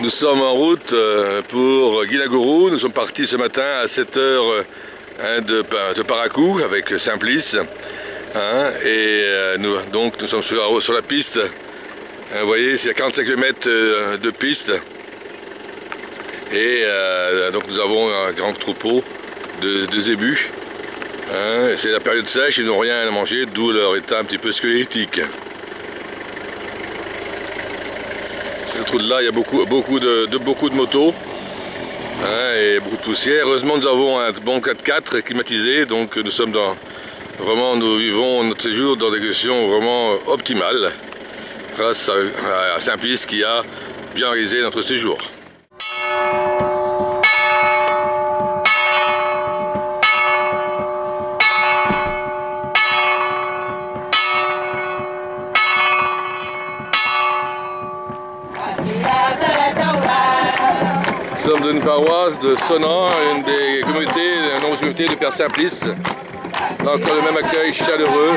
Nous sommes en route pour Guinagourou. Nous sommes partis ce matin à 7 h de Parakou avec Simplice. Nous sommes sur la piste. Vous voyez, c'est à 45 km de piste. Et donc nous avons un grand troupeau de zébus. C'est la période sèche, ils n'ont rien à manger, d'où leur état un petit peu squelettique. Cette route-là, il y a beaucoup de motos et beaucoup de poussière. Heureusement, nous avons un bon 4x4 climatisé, donc nous vivons notre séjour dans des conditions vraiment optimales, grâce à Simplice qui a bien réalisé notre séjour. Nous sommes dans une paroisse de Sonant, une des communautés, un nombre de communautés de Père Simplice. Là encore le même accueil chaleureux.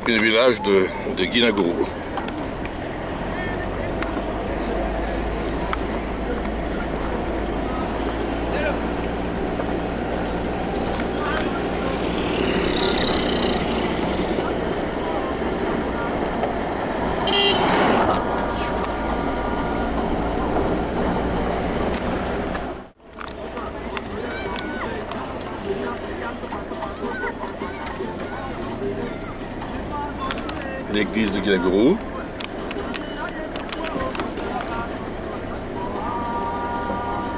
Le village de Guinagourou. L'église de Guinagourou.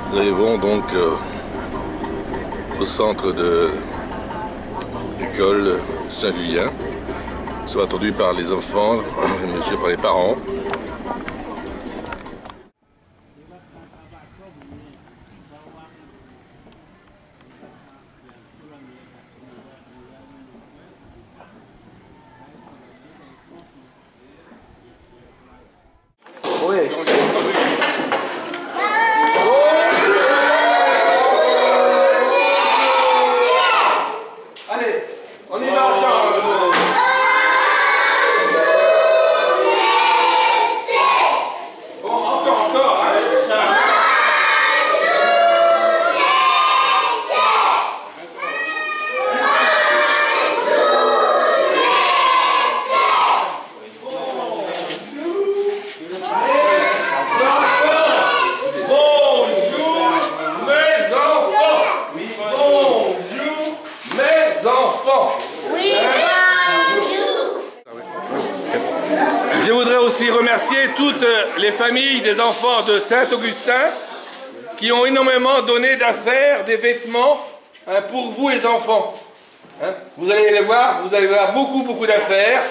Nous arrivons donc au centre de l'école Saint-Julien. Nous sommes attendus par les enfants, monsieur par les parents. Oui. Allez, on y va, Charles. Bon, encore, hein. Je voudrais aussi remercier toutes les familles des enfants de Saint-Augustin qui ont énormément donné d'affaires, des vêtements pour vous les enfants. Vous allez les voir, vous allez voir beaucoup d'affaires,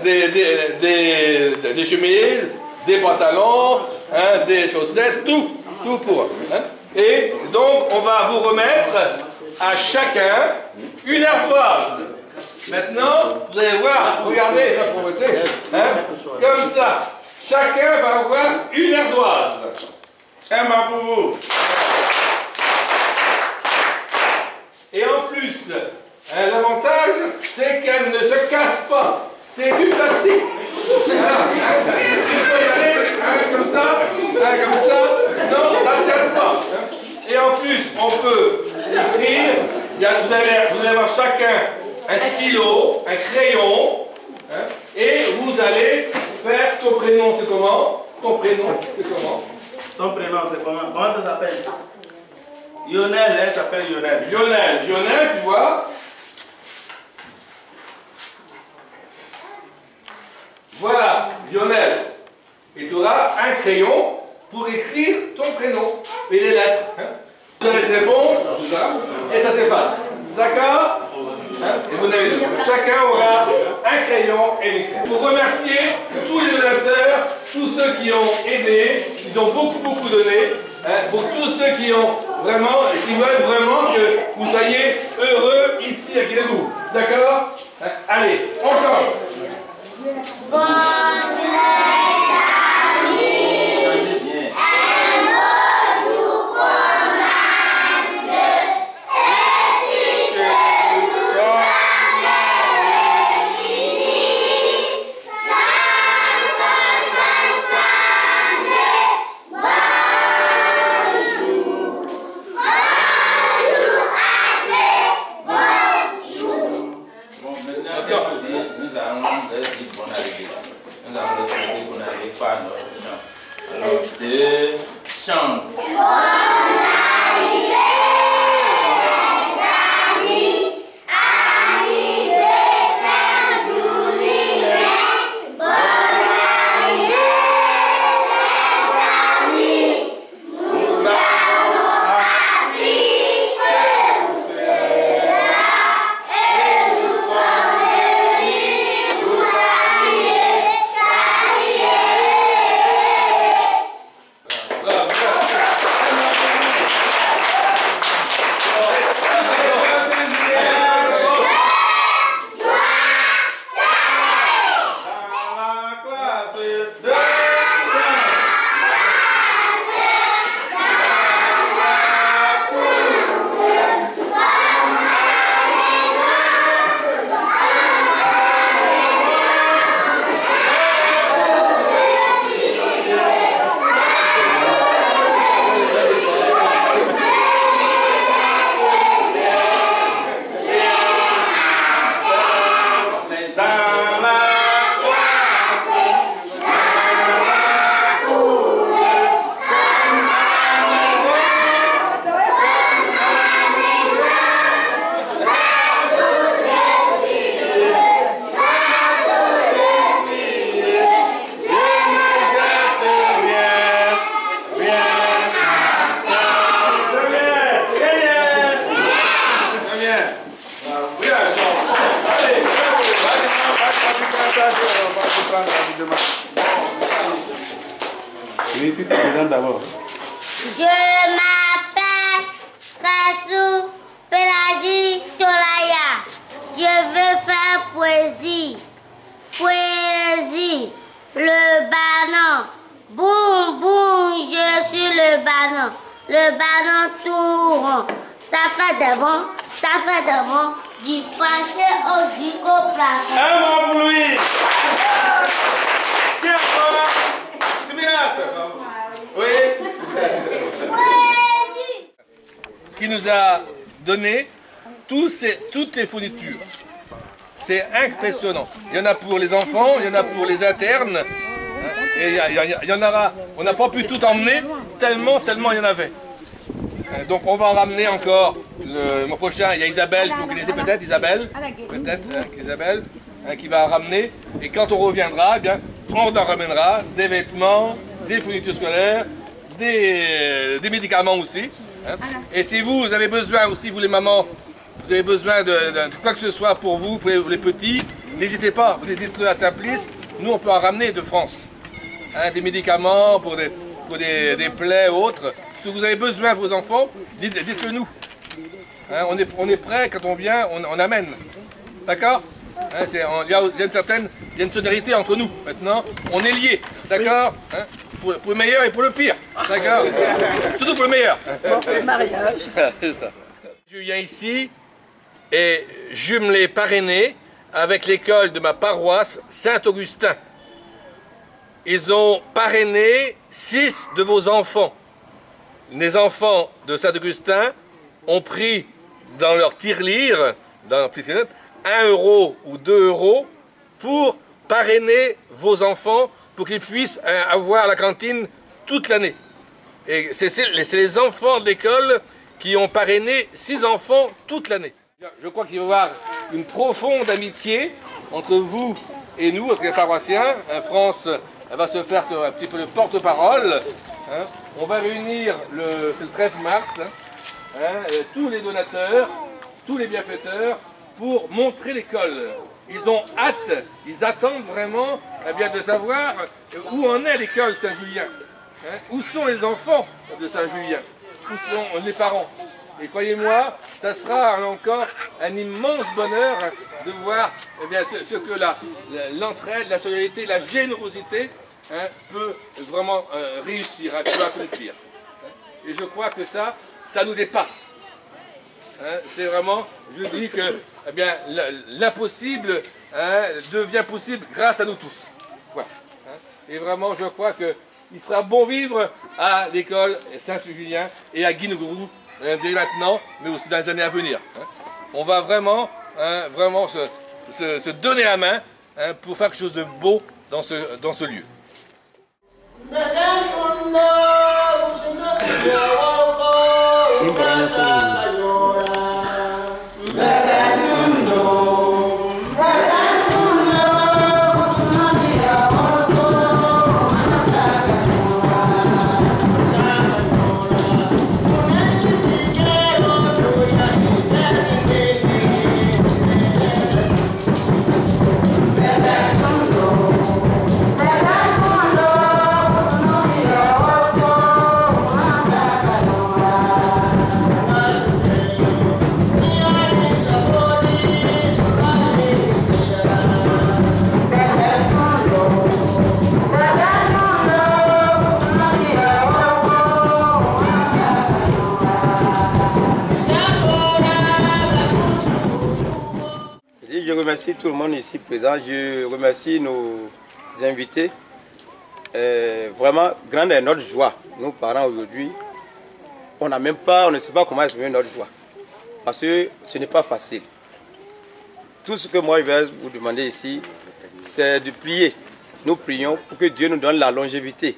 des chemises, des pantalons, des chaussettes, tout pour. Et donc on va vous remettre à chacun une ardoise. Maintenant, vous allez voir, regardez la pauvreté, comme ça. Chacun va avoir une ardoise. Un main pour vous. Et en plus, l'avantage, c'est qu'elle ne se casse pas. C'est du plastique. Comme ça. Non, ça ne se casse pas. Et en plus, on peut écrire. Vous allez avoir chacun un stylo, un crayon, et vous allez faire ton prénom, c'est comment? Ton prénom, c'est comment? Ton prénom, c'est comment? Comment tu t'appelles? Lionel, elle s'appelle Lionel. Lionel, tu vois? Voilà, Lionel. Et tu auras un crayon pour écrire ton prénom et les lettres. Vous avez des réponses, et ça s'efface. D'accord? Et vous vous n'avez deux. Chacun aura un crayon et une craie. Pour remercier tous les donateurs, tous ceux qui ont aidé, ils ont beaucoup donné, pour tous ceux qui ont vraiment, et qui veulent vraiment que vous soyez heureux ici à Guédégout. D'accord? Allez, on chante. Alors, deux chants. Je m'appelle Kassou Pelagie Tolaya. Je veux faire poésie. Poésie. Le banon. Boum, boum, je suis le banon. Le banon tout rond. Ça fait de bon, ça fait de bon. Du passé au du coplacé. Un mot pour lui. Tiens, oui. Qui nous a donné toutes les fournitures. C'est impressionnant. Il y en a pour les enfants, il y en a pour les internes. Et il y en aura. On n'a pas pu tout emmener, tellement il y en avait. Donc on va en ramener encore le mois prochain. Il y a Isabelle, vous connaissez peut-être Isabelle, Isabelle, qui va en ramener. Et quand on reviendra, eh bien, on en ramènera des vêtements, des fournitures scolaires, des médicaments aussi. Et si vous avez besoin aussi, vous les mamans, vous avez besoin de quoi que ce soit pour vous, pour les petits, n'hésitez pas, vous dites-le à Simplice, nous on peut en ramener de France. Des médicaments pour des plaies ou autres. Si vous avez besoin de vos enfants, dites-le nous. On est prêt, quand on vient, on amène. D'accord? Il y a une solidarité entre nous. Maintenant, on est liés. D'accord? Pour le meilleur et pour le pire. D'accord? Surtout pour le meilleur. Bon, c'est le mariage. C'est ça. Je viens ici et jumelé, parrainé avec l'école de ma paroisse Saint-Augustin. Ils ont parrainé 6 de vos enfants. Les enfants de Saint-Augustin ont pris dans leur tirelire, dans leur petite 1 € ou 2 € pour parrainer vos enfants pour qu'ils puissent avoir la cantine toute l'année. Et c'est les enfants de l'école qui ont parrainé 6 enfants toute l'année. Je crois qu'il va y avoir une profonde amitié entre vous et nous, entre les paroissiens. France va se faire un petit peu le porte-parole. On va réunir le 13 mars tous les donateurs, tous les bienfaiteurs, pour montrer l'école. Ils ont hâte, ils attendent vraiment de savoir où en est l'école Saint-Julien. Où sont les enfants de Saint-Julien? Où sont les parents? Et croyez-moi, ça sera encore un immense bonheur de voir ce que l'entraide, la solidarité, la générosité peut vraiment réussir, peut accomplir. Et je crois que ça nous dépasse. C'est vraiment, je dis que l'impossible devient possible grâce à nous tous. Voilà. Et vraiment, je crois qu'il sera bon vivre à l'école Saint-Julien et à Guinogourou dès maintenant, mais aussi dans les années à venir. On va vraiment, se donner la main pour faire quelque chose de beau dans ce lieu. Je remercie tout le monde ici présent, je remercie nos invités. Vraiment, grande est notre joie. Nous, parents, aujourd'hui, on ne sait pas comment exprimer notre joie. Parce que ce n'est pas facile. Tout ce que moi je vais vous demander ici, c'est de prier. Nous prions pour que Dieu nous donne la longévité,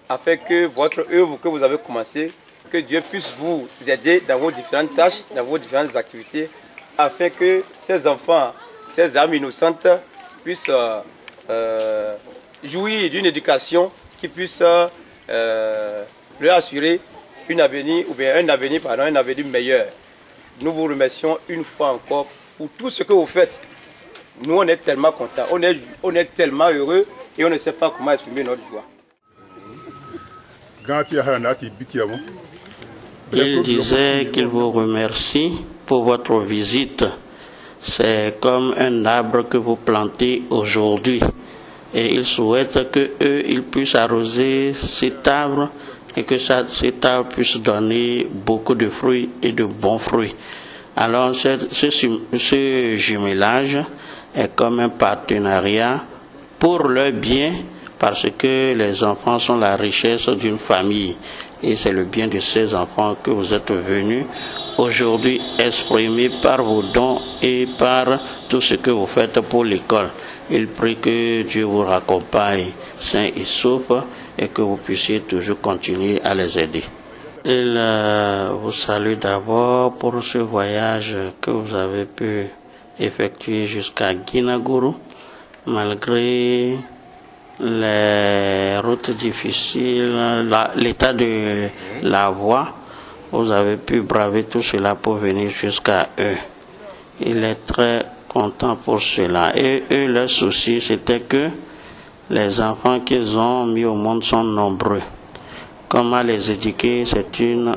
afin que votre œuvre que vous avez commencé, que Dieu puisse vous aider dans vos différentes tâches, dans vos différentes activités, afin que ces enfants, ces âmes innocentes puissent jouir d'une éducation qui puisse leur assurer un avenir meilleur. Nous vous remercions une fois encore pour tout ce que vous faites. Nous, on est tellement contents, on est tellement heureux et on ne sait pas comment exprimer notre joie. Il disait qu'il vous remercie pour votre visite. C'est comme un arbre que vous plantez aujourd'hui. Et il souhaite qu'ils puissent arroser cet arbre et que cet arbre puisse donner beaucoup de fruits et de bons fruits. Alors ce jumelage est comme un partenariat pour le bien, parce que les enfants sont la richesse d'une famille. Et c'est le bien de ces enfants que vous êtes venus aujourd'hui exprimer par vos dons et par tout ce que vous faites pour l'école. Il prie que Dieu vous raccompagne sain et sauf et que vous puissiez toujours continuer à les aider. Il vous salue d'abord pour ce voyage que vous avez pu effectuer jusqu'à Guinogourou, malgré les routes difficiles, l'état de la voie. Vous avez pu braver tout cela pour venir jusqu'à eux. Il est très content pour cela. Et eux, leur souci, c'était que les enfants qu'ils ont mis au monde sont nombreux. Comment les éduquer, c'est une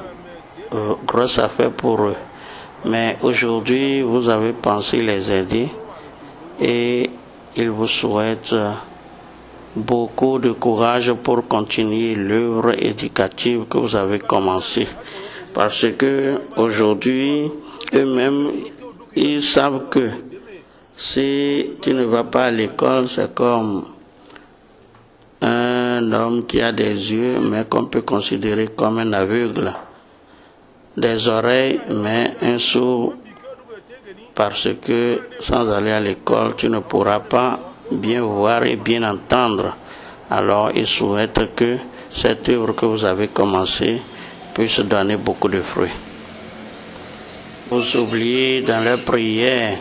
grosse affaire pour eux. Mais aujourd'hui, vous avez pensé les aider et ils vous souhaitent beaucoup de courage pour continuer l'œuvre éducative que vous avez commencée. Parce que aujourd'hui, eux-mêmes, ils savent que si tu ne vas pas à l'école, c'est comme un homme qui a des yeux, mais qu'on peut considérer comme un aveugle. Des oreilles, mais un sourd, parce que sans aller à l'école, tu ne pourras pas bien voir et bien entendre. Alors, ils souhaitent que cette œuvre que vous avez commencée puisse donner beaucoup de fruits. Vous oubliez dans leurs prières,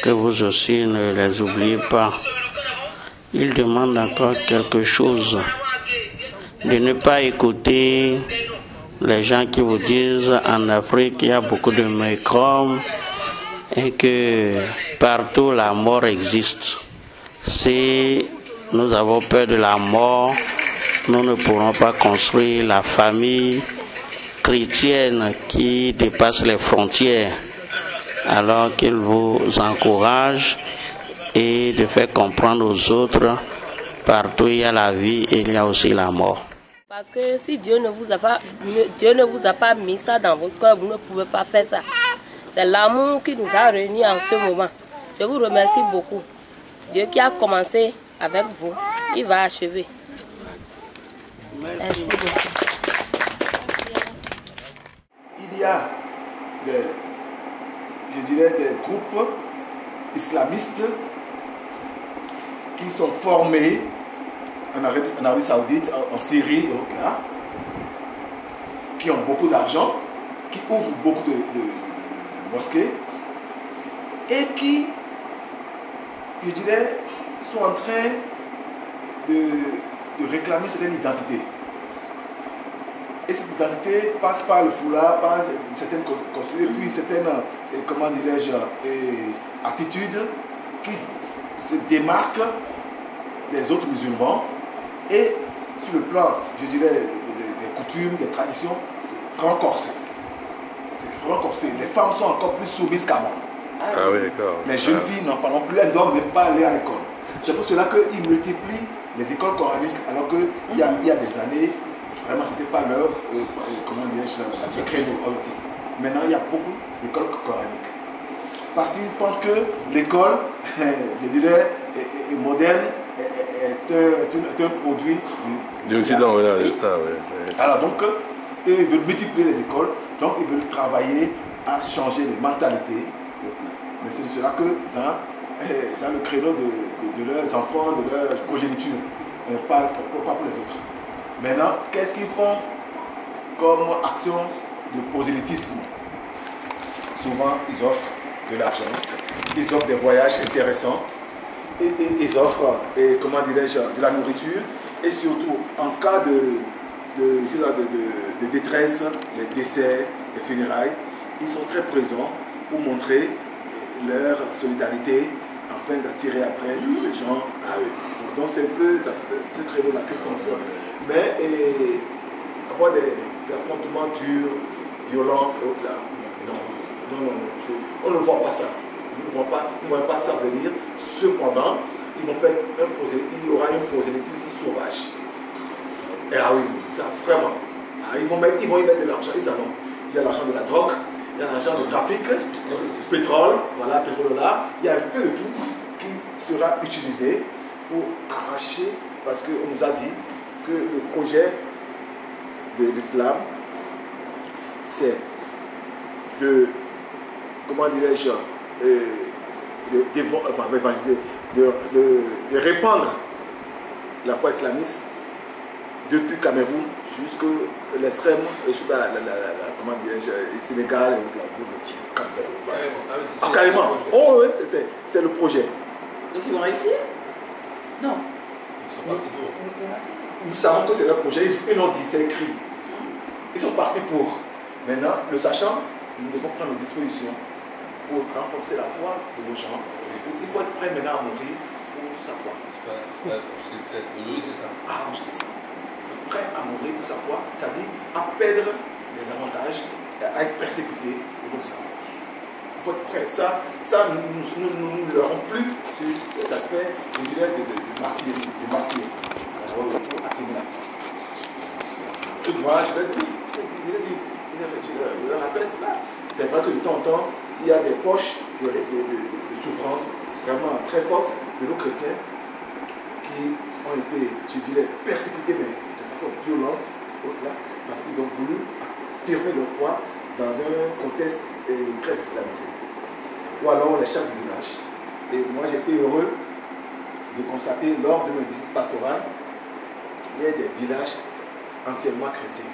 que vous aussi ne les oubliez pas. Ils demandent encore quelque chose, de ne pas écouter les gens qui vous disent en Afrique il y a beaucoup de microbes et que partout la mort existe. Si nous avons peur de la mort, nous ne pourrons pas construire la famille chrétienne qui dépasse les frontières. Alors qu'il vous encourage et de faire comprendre aux autres, partout il y a la vie et il y a aussi la mort. Parce que si Dieu ne vous a pas mis ça dans votre cœur, vous ne pouvez pas faire ça. C'est l'amour qui nous a réunis en ce moment. Je vous remercie beaucoup. Dieu qui a commencé avec vous, il va achever. Merci beaucoup. Il y a des groupes islamistes qui sont formés en Arabie Saoudite, en Syrie et autres là, qui ont beaucoup d'argent, qui ouvrent beaucoup de mosquées et qui, je dirais, sont en train de réclamer certaines identités. Et cette identité passe par le foulard, par certaines costumes, et puis certaines, comment dirais-je, attitudes qui se démarquent des autres musulmans. Et sur le plan, je dirais, des coutumes, des traditions, c'est franc-corsé. C'est franc-corsé. Les femmes sont encore plus soumises qu'avant. Ah oui, d'accord. Les jeunes filles n'en parlons plus, elles ne doivent même pas aller à l'école. C'est pour cela qu'ils multiplient les écoles coraniques, alors qu'il y a des années, vraiment, ce n'était pas leur créneau objectif. Maintenant, il y a beaucoup d'écoles coraniques. Parce qu'ils pensent que l'école, je dirais, moderne, est un produit du Occident, voilà, c'est ça, oui. Alors donc, ils veulent multiplier les écoles, donc ils veulent travailler à changer les mentalités. Mais c'est cela que dans le créneau de leurs enfants, de leur progéniture, pas pour les autres. Maintenant, qu'est-ce qu'ils font comme action de prosélytisme? Souvent, ils offrent de l'argent, ils offrent des voyages intéressants, et ils offrent, comment dirais-je, de la nourriture, et surtout, en cas de détresse, les décès, les funérailles, ils sont très présents pour montrer leur solidarité afin d'attirer après les gens à eux. Donc c'est un peu dans ce créneau-là qu'ils fonctionnent. Mais avoir des affrontements durs, violents, et autres là, non, on ne voit pas ça. On ne voit pas ça venir. Cependant, il y aura un prosélytisme sauvage. Et ah oui, ça vraiment. Ils vont y mettre de l'argent, ils en ont. Il y a l'argent de la drogue, il y a l'argent du trafic, du pétrole, voilà, pétrole là. Il y a un peu de tout qui sera utilisé pour arracher, parce qu'on nous a dit que le projet de l'islam, c'est de, comment dirais-je, de répandre la foi islamiste depuis Cameroun jusqu'à l'extrême, comment dirais-je, Sénégal et autres. Carrément. Oh, oui, c'est le projet. Donc ils vont réussir? Non. Nous savons que c'est leur projet, ils l'ont dit, c'est écrit. Ils sont partis pour. Maintenant, le sachant, nous devons prendre nos dispositions pour renforcer la foi de nos gens. Il faut être prêt maintenant à mourir pour sa foi. Aujourd'hui, c'est ça. Ah, c'est ça. Il faut être prêt à mourir pour sa foi, c'est-à-dire à perdre des avantages, à être persécuté pour sa foi. Il faut être prêt. Ça nous ne leur avons plus sur cet aspect, je dirais, de martyr. Pour atteindre la foi. Moi, je l'ai dit, je le rappelle cela. C'est vrai que de temps en temps, il y a des poches de souffrance vraiment très fortes de nos chrétiens qui ont été, je dirais, persécutés, mais de façon violente, parce qu'ils ont voulu affirmer leur foi dans un contexte très islamisé. Ou alors les chefs du village. Et moi, j'étais heureux de constater lors de mes visites pastorales, il y a des villages entièrement chrétiens.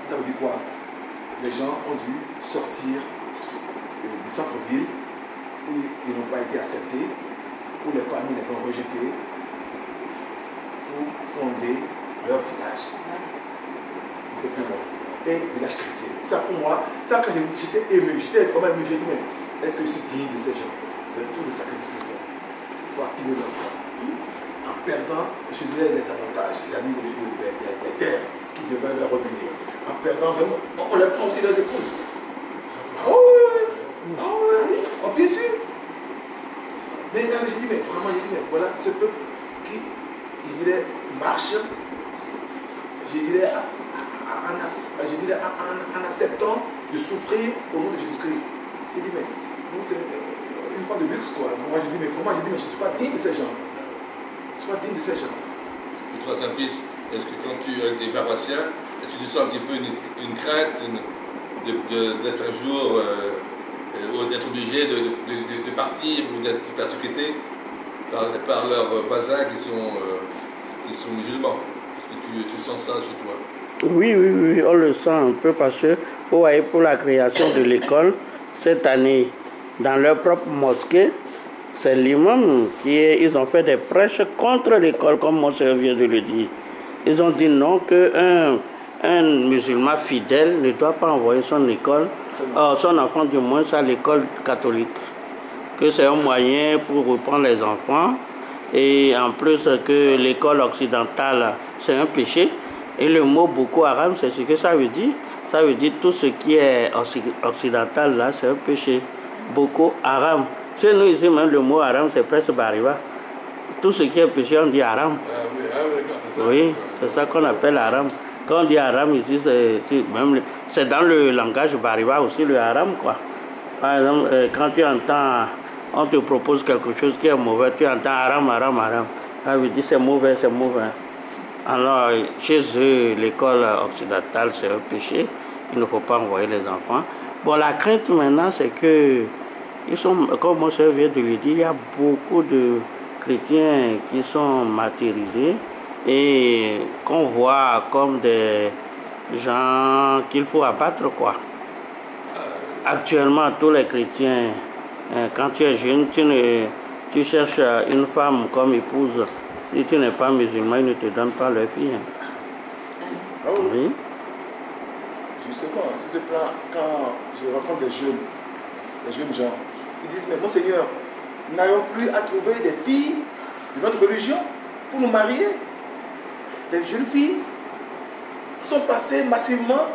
Ça veut dire quoi? Les gens ont dû sortir du centre-ville où ils n'ont pas été acceptés, où les familles les ont rejetés pour fonder leur village. Un peu plus loin. Et village chrétien. Ça pour moi, ça quand j'étais ému, j'étais vraiment ému, j'ai dit mais est-ce que je suis digne de ces gens, de tout le sacrifice qu'ils font pour affiner leur foi, en perdant, je dirais, les avantages, c'est-à-dire les terres qui devaient leur revenir, en perdant vraiment, on les prend aussi leurs épouses. Ah oui, oh, bien sûr. Mais j'ai dit, mais vraiment, mais voilà, ce peuple qui, je dirais, marche, je dirais, en acceptant de souffrir au nom de Jésus-Christ. J'ai dit, mais nous, c'est une fois de luxe, quoi. Moi, j'ai dit, mais vraiment, mais je ne suis pas digne de ces gens. Je ne suis pas digne de ces gens. Et toi, Saint-Price, est-ce que quand tu es des paroissiens, est-ce que tu sens un petit peu une crainte d'être un jour, d'être obligé de partir ou d'être persécuté par leurs voisins qui sont musulmans? Est-ce que tu sens ça chez toi? Oui, on le sent un peu parce que vous voyez, pour la création de l'école, cette année, dans leur propre mosquée, c'est l'imam ils ont fait des prêches contre l'école, comme mon sœur vient de le dire. Ils ont dit non, qu'un musulman fidèle ne doit pas envoyer son enfant du moins à l'école catholique. Que c'est un moyen pour reprendre les enfants et en plus que l'école occidentale, c'est un péché. Et le mot Boko Haram, c'est ce que ça veut dire. Ça veut dire tout ce qui est occidental là, c'est un péché. Boko Haram. Chez nous ici, même le mot haram, c'est presque bariba. Tout ce qui est péché, on dit haram. Oui, c'est ça qu'on appelle haram. Quand on dit haram ici, c'est dans le langage bariba aussi, le haram, quoi. Par exemple, quand tu entends, on te propose quelque chose qui est mauvais, tu entends haram, haram, haram. Ça veut dire c'est mauvais, c'est mauvais. Alors, chez eux, l'école occidentale, c'est un péché. Il ne faut pas envoyer les enfants. Bon, la crainte maintenant, c'est que, comme mon soeur vient de le dire, il y a beaucoup de chrétiens qui sont martyrisés et qu'on voit comme des gens qu'il faut abattre, quoi. Actuellement, tous les chrétiens, quand tu es jeune, tu cherches une femme comme épouse. Si tu n'es pas musulman, ils ne te donnent pas leur fille. Ah oui. Oui. Justement, sur ce plan, quand je rencontre des jeunes gens, ils disent, mais mon Seigneur, nous n'allons plus à trouver des filles de notre religion pour nous marier. Les jeunes filles sont passées massivement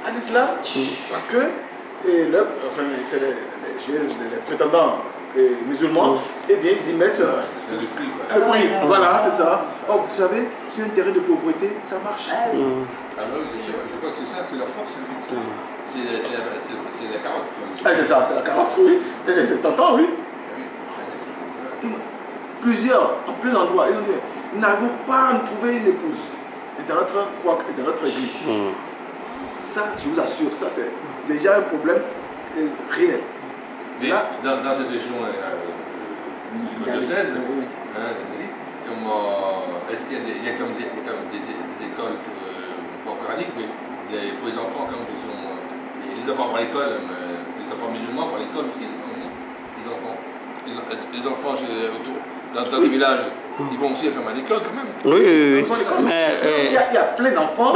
à l'islam parce que c'est les prétendants musulmans, eh bien ils y mettent le prix. Voilà, c'est ça. Oh, vous savez, sur un terrain de pauvreté, ça marche. Ah oui, je crois que c'est ça, c'est leur force. C'est la carotte. Ah, c'est ça, c'est la carotte, oui. C'est tentant, oui. C'est ça. En plusieurs endroits, ils ont dit, nous n'arrivons pas à nous trouver une épouse. Et dans notre foi, et dans notre église. Ça, je vous assure, ça c'est déjà un problème réel. Mais là, dans cette région du diocèse, est-ce qu'il y a comme des écoles pas coraniques, mais pour les enfants comme qui sont les enfants à l'école, les enfants musulmans à l'école aussi, les enfants dans des villages, ils vont aussi à l'école quand même. Oui. Mais il y a plein d'enfants.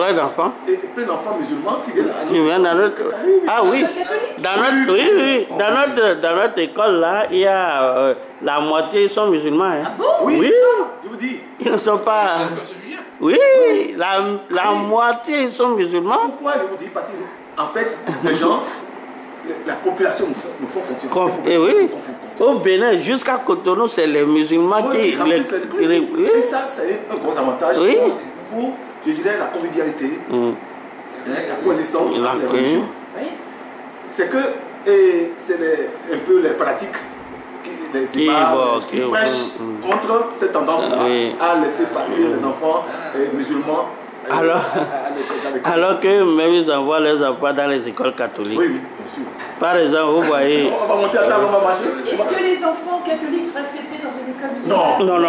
Et plein d'enfants musulmans qui viennent dans notre... Ah oui. Dans notre école là, il y a la moitié sont musulmans. Hein. Ah bon? Oui. Je vous dis. Ils ne sont pas... Oui, la moitié sont musulmans. Pourquoi je vous dis? Parce que en fait, les gens, la population nous font confiance. Et oui. Au Bénin, jusqu'à Cotonou, c'est les musulmans qui remplissent les écoles. Et ça, c'est un gros avantage pour, je dirais, la convivialité, la coexistence entre les religions. C'est que c'est un peu les fanatiques, les imams, qui prêchent contre cette tendance à laisser partir les enfants musulmans. Alors que même ils envoient les enfants dans les écoles catholiques. Oui, bien sûr. Par exemple, vous voyez... On va monter à table, on va marcher. Est-ce que les enfants catholiques seraient acceptés dans une école musulmane? Non,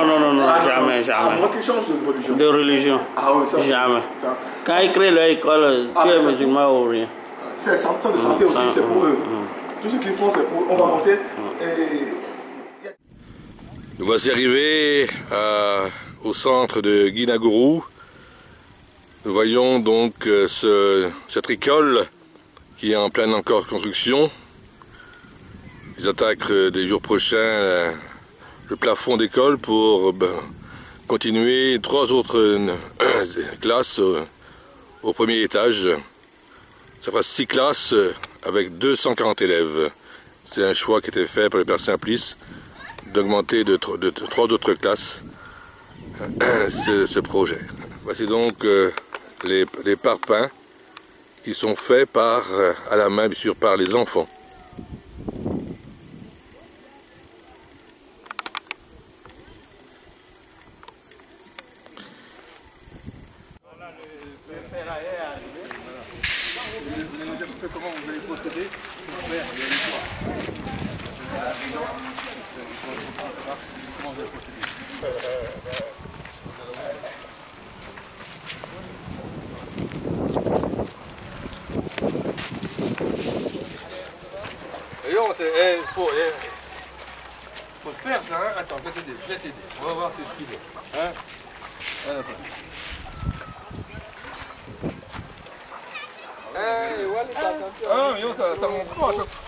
jamais. À moins qu'ils changent de religion. De religion. Ah oui, ça. Jamais. Ça. Quand ils créent leur école, tu es musulman ou rien. C'est centre de santé aussi, c'est pour eux. Tout ce qu'ils font, c'est pour... On va monter Nous voici arrivés au centre de Guinagourou. Nous voyons donc cette école qui est en pleine encore construction. Ils attaquent des jours prochains le plafond d'école pour continuer 3 autres classes au premier étage. Ça fera 6 classes avec 240 élèves. C'est un choix qui était fait par le Père Simplice d'augmenter de 3 autres classes ce projet. Voici donc les parpaings qui sont faits à la main, bien sûr, par les enfants. Comment vous allez procéder pour faire comment vous allez procéder. Et non, faut le faire ça, hein. Attends, je vais t'aider. On va voir si je suis bien. Hein? Ah, mais non, ça monte pas à chaque fois.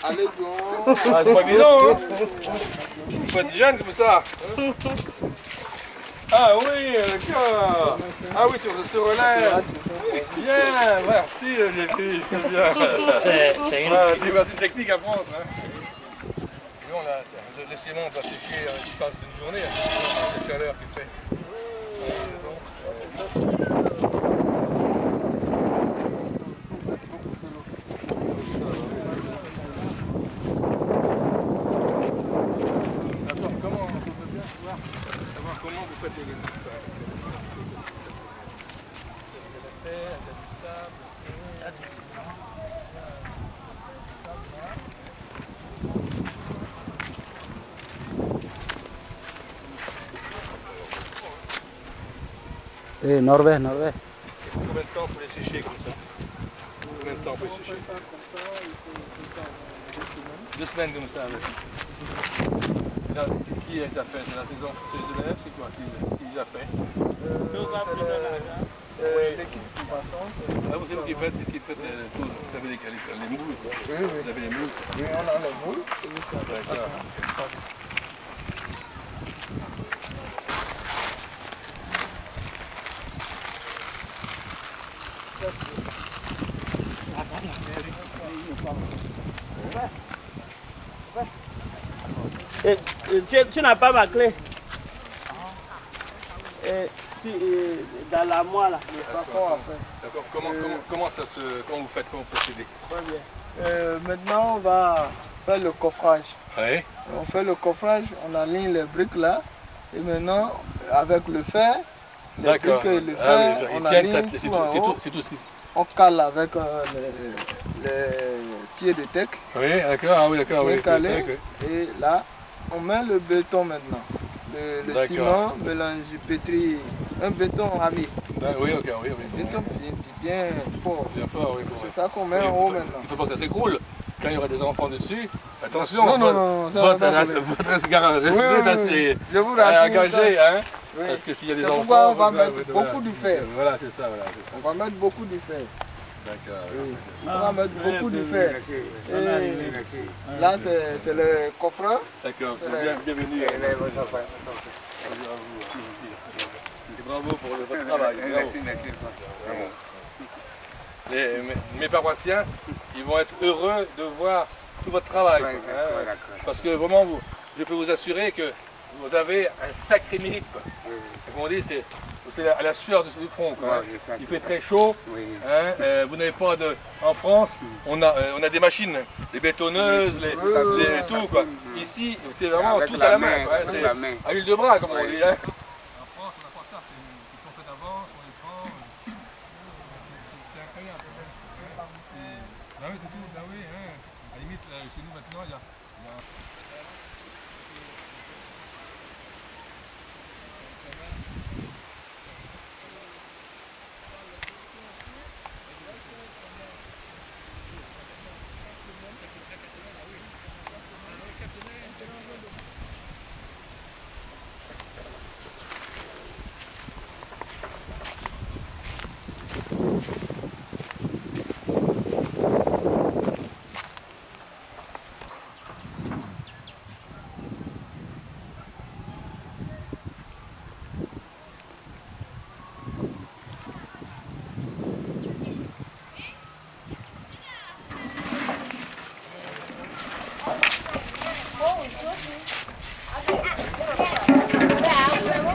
Allez, bon. Ah, c'est pas évident, hein. Il faut être jeune comme ça. Ah oui, d'accord. Ah oui, tu se relèves. Bien, merci, j'ai vu, c'est bien. C'est une technique à prendre. Hein. Non, là, le ciment doit sécher l'espace d'une journée, la chaleur qu'il fait. Comment vous faites les Norvège. Combien de temps faut les sécher comme ça? Combien de temps faut les sécher? 2 semaines comme ça. Là, qui les a fait? C'est les élèves, c'est quoi? Qui les a fait? L'équipe qui passe. Ah, c'est vous qui faites tout. Vous avez les moules, quoi. Oui. Vous avez les moules. Oui, on a les moules. D'accord. Tu n'as pas ma clé. Dans la moelle là. D'accord. Comment vous faites, comment vous procédez? Très bien. Maintenant, on va faire le coffrage. Oui. On fait le coffrage, on aligne les briques là. Et maintenant, avec le fer, les briques et le fer, on aligne tout en haut. On cale avec les pieds de tech. Oui, d'accord. Bien calé. Et là, on met le béton maintenant. Le ciment mélange pétri, un béton ami. Oui. Béton bien fort. Bien fort, oui. C'est ça qu'on met en haut maintenant. Il faut pas que ça s'écroule. Quand il y aura des enfants dessus, attention, non, ça votre garage est assez engagé, hein, oui. Parce que s'il y a des enfants... enfants... pourquoi on va mettre beaucoup de fer. Voilà, c'est ça. On va mettre beaucoup de fer. D'accord. Oui. On va mettre beaucoup de fer. Là, c'est le coffre. D'accord, bienvenue. Bravo pour votre travail. Merci. Mes paroissiens, ils vont être heureux de voir tout votre travail. Parce que vraiment, je peux vous assurer que vous avez un sacré mérite. Comme on dit, c'est à la sueur du front. Il fait très chaud. Vous n'avez pas de... En France, on a des machines, des bétonneuses, tout. Ici, c'est vraiment tout à la main. C'est à l'huile de bras, comme on dit. À la limite, chez nous maintenant, il y a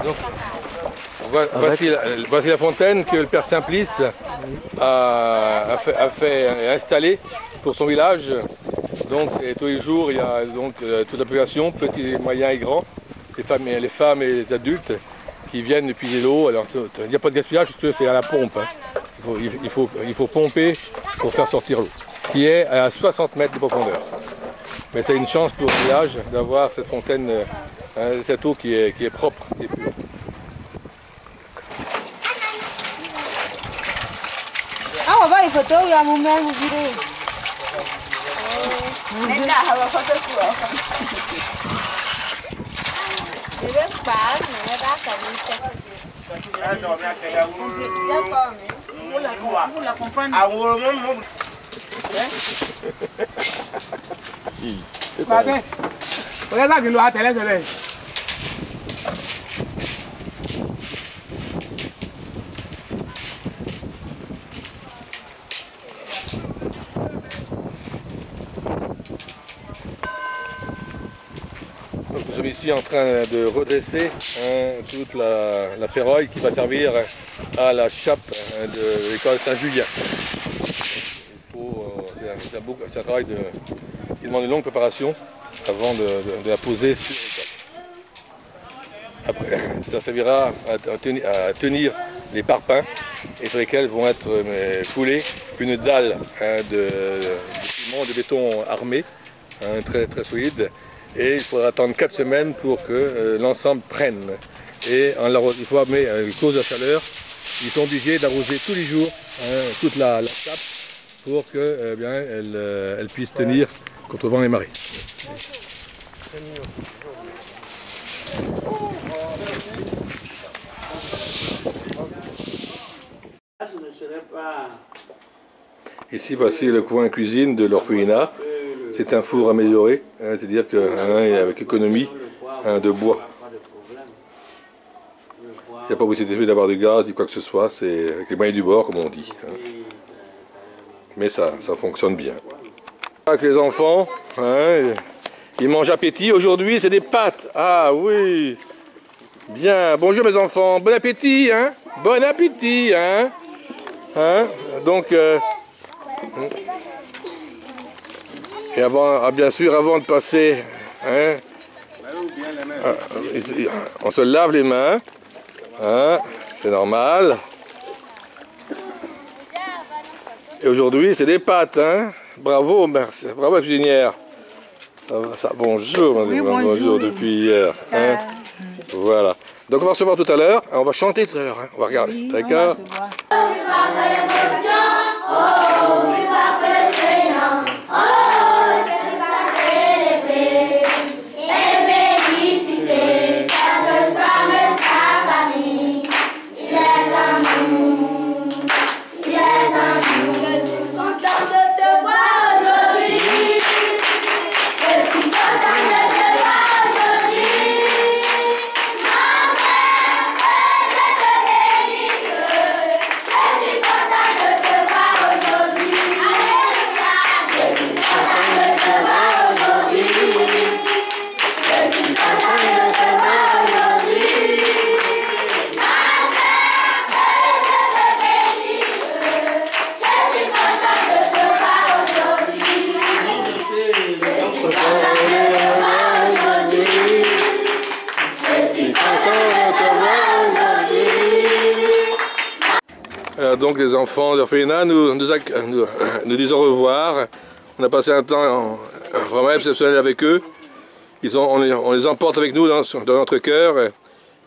Donc, voici la fontaine que le Père Simplice a installée pour son village. Donc tous les jours, il y a donc toute la population, petits, moyens et grands, les femmes et les adultes qui viennent puiser l'eau. Alors il n'y a pas de gaspillage, c'est à la pompe. Hein. Il faut pomper pour faire sortir l'eau, qui est à 60 mètres de profondeur. Mais c'est une chance pour le village d'avoir cette fontaine, cette eau qui est propre et pure. On va y photo, il y a un moment où vous direz. Nous sommes ici en train de redresser toute la ferraille qui va servir à la chape de l'école Saint-Julien. C'est un travail qui demande une longue préparation avant de la poser sur l'école. Après, ça servira à tenir les parpaings et sur lesquels vont être coulées une dalle de ciment, de béton armé, très, très solide. Et il faudra attendre 4 semaines pour que l'ensemble prenne. Et il faut amener, à cause de la chaleur, ils sont obligés d'arroser tous les jours toute la chape pour que elle puisse tenir contre vent et marée. Ici, voici le coin cuisine de l'orphelinat. C'est un four amélioré, c'est-à-dire qu'avec économie de bois. Il n'y a pas possibilité d'avoir de gaz ni quoi que ce soit, c'est avec les moyens du bord, comme on dit. Mais ça fonctionne bien. Avec les enfants, ils mangent à appétit. Aujourd'hui, c'est des pâtes. Ah oui, bien. Bonjour mes enfants, bon appétit, hein. Bon appétit, hein. Donc, et bien sûr, avant de passer, on se lave les mains, c'est normal. Et aujourd'hui, c'est des pâtes, bravo, merci, bravo la cuisinière. Bonjour, oui, bonjour depuis hier. Voilà. Donc on va recevoir tout à l'heure, on va chanter tout à l'heure, on va regarder, oui, d'accord. Donc les enfants d'orphelinat nous disent au revoir. On a passé un temps vraiment exceptionnel avec eux. On les emporte avec nous dans notre cœur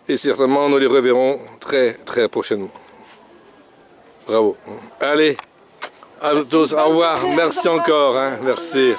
et certainement nous les reverrons très très prochainement. Bravo. Allez, à tous, au revoir. Merci encore. Merci.